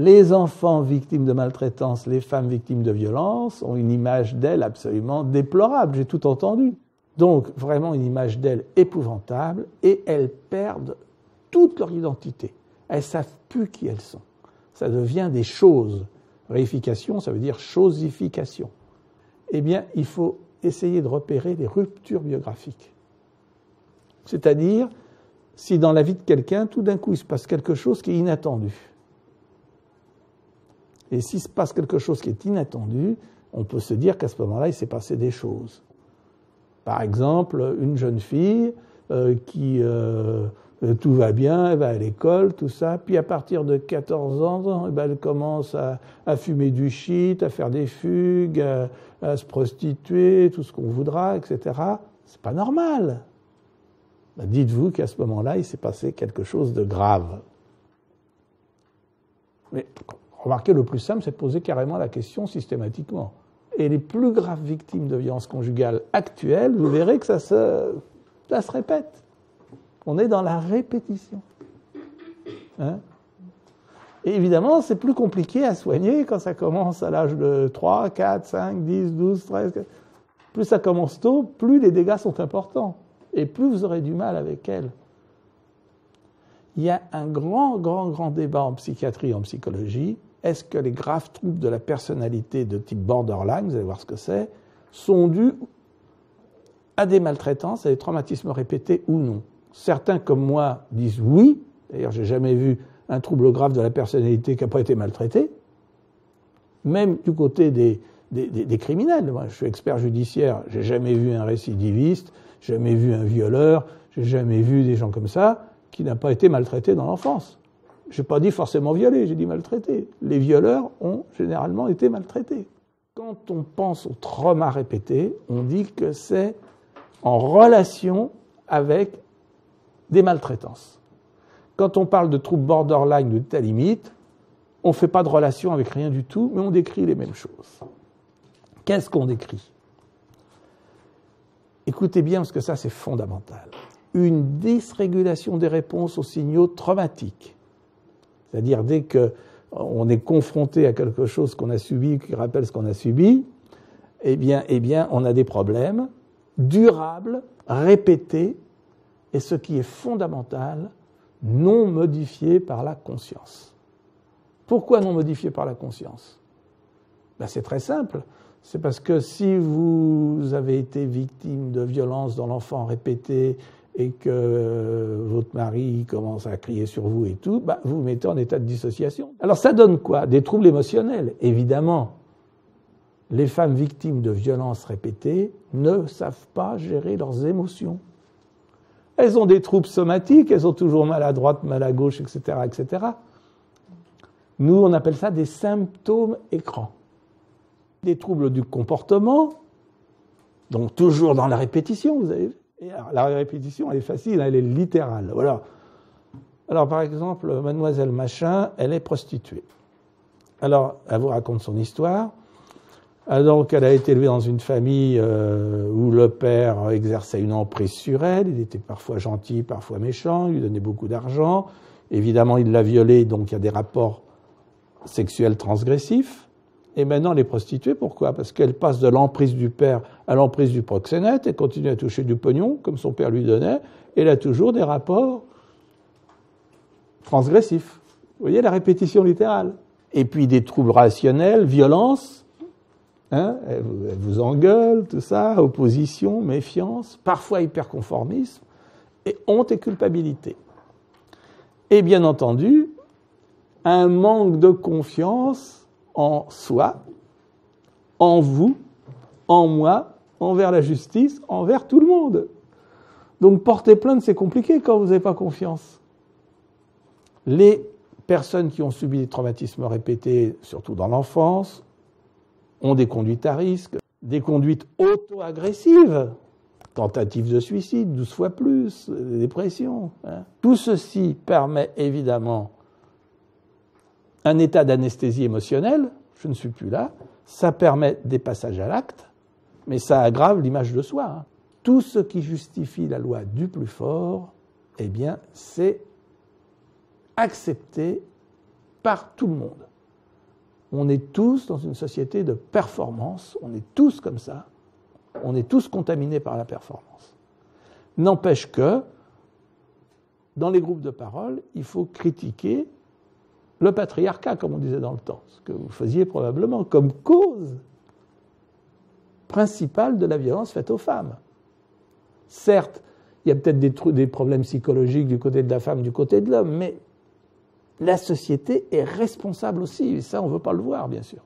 Les enfants victimes de maltraitance, les femmes victimes de violence ont une image d'elles absolument déplorable, j'ai tout entendu. Donc vraiment une image d'elles épouvantable et elles perdent toute leur identité. Elles ne savent plus qui elles sont. Ça devient des choses. Réification, ça veut dire chosification. Eh bien, il faut essayer de repérer des ruptures biographiques. C'est-à-dire, si dans la vie de quelqu'un, tout d'un coup, il se passe quelque chose qui est inattendu. Et s'il se passe quelque chose qui est inattendu, on peut se dire qu'à ce moment-là, il s'est passé des choses. Par exemple, une jeune fille qui tout va bien, elle va à l'école, tout ça, puis à partir de 14 ans, elle commence à fumer du shit, à faire des fugues, à se prostituer, tout ce qu'on voudra, etc. C'est pas normal. Dites-vous qu'à ce moment-là, il s'est passé quelque chose de grave. Mais remarquez, le plus simple, c'est de poser carrément la question systématiquement. Et les plus graves victimes de violences conjugales actuelles, vous verrez que ça se répète. On est dans la répétition. Hein? Et évidemment, c'est plus compliqué à soigner quand ça commence à l'âge de 3, 4, 5, 10, 12, 13. Plus ça commence tôt, plus les dégâts sont importants. Et plus vous aurez du mal avec elles. Il y a un grand débat en psychiatrie et en psychologie. Est-ce que les graves troubles de la personnalité de type borderline, vous allez voir ce que c'est, sont dus à des maltraitances, à des traumatismes répétés ou non? Certains, comme moi, disent oui. D'ailleurs, j'ai jamais vu un trouble grave de la personnalité qui n'a pas été maltraité. Même du côté des criminels. Moi, je suis expert judiciaire, j'ai jamais vu un récidiviste, jamais vu un violeur, j'ai jamais vu des gens comme ça qui n'ont pas été maltraités dans l'enfance. Je n'ai pas dit forcément violés, j'ai dit maltraités. Les violeurs ont généralement été maltraités. Quand on pense au trauma répété, on dit que c'est en relation avec des maltraitances. Quand on parle de troubles borderline ou de telle limite, on ne fait pas de relation avec rien du tout, mais on décrit les mêmes choses. Qu'est-ce qu'on décrit? Écoutez bien, parce que ça, c'est fondamental. Une dysrégulation des réponses aux signaux traumatiques. C'est-à-dire, dès qu'on est confronté à quelque chose qu'on a subi, qui rappelle ce qu'on a subi, eh bien, on a des problèmes durables, répétés, et ce qui est fondamental, non modifié par la conscience. Pourquoi non modifié par la conscience? C'est très simple. C'est parce que si vous avez été victime de violences dans l'enfant répétées et que votre mari commence à crier sur vous et tout, vous vous mettez en état de dissociation. Alors ça donne quoi? Des troubles émotionnels, évidemment. Les femmes victimes de violences répétées ne savent pas gérer leurs émotions. Elles ont des troubles somatiques, elles ont toujours mal à droite, mal à gauche, etc., etc. Nous, on appelle ça des symptômes écrans. Des troubles du comportement, donc toujours dans la répétition, vous avez vu. Et alors, la répétition, elle est facile, elle est littérale. Voilà. Alors, par exemple, mademoiselle Machin, elle est prostituée. Alors, elle vous raconte son histoire. Donc, elle a été élevée dans une famille où le père exerçait une emprise sur elle. Il était parfois gentil, parfois méchant. Il lui donnait beaucoup d'argent. Évidemment, il l'a violée, donc il y a des rapports sexuels transgressifs. Et maintenant, elle est prostituée. Pourquoi? Parce qu'elle passe de l'emprise du père à l'emprise du proxénète. Elle continue à toucher du pognon, comme son père lui donnait. Et elle a toujours des rapports transgressifs. Vous voyez la répétition littérale. Et puis des troubles relationnels, violence. Elle vous engueule, tout ça, opposition, méfiance, parfois hyperconformisme, et honte et culpabilité. Et bien entendu, un manque de confiance en soi, en vous, en moi, envers la justice, envers tout le monde. Donc porter plainte, c'est compliqué quand vous n'avez pas confiance. Les personnes qui ont subi des traumatismes répétés, surtout dans l'enfance, ont des conduites à risque, des conduites auto-agressives, tentatives de suicide, 12 fois plus, dépression. Tout ceci permet évidemment un état d'anesthésie émotionnelle, je ne suis plus là, ça permet des passages à l'acte, mais ça aggrave l'image de soi. Tout ce qui justifie la loi du plus fort, eh bien, c'est accepté par tout le monde. On est tous dans une société de performance, on est tous comme ça, on est tous contaminés par la performance. N'empêche que, dans les groupes de parole, il faut critiquer le patriarcat, comme on disait dans le temps, ce que vous faisiez probablement comme cause principale de la violence faite aux femmes. Certes, il y a peut-être des problèmes psychologiques du côté de la femme, du côté de l'homme, mais la société est responsable aussi, et ça, on ne veut pas le voir, bien sûr.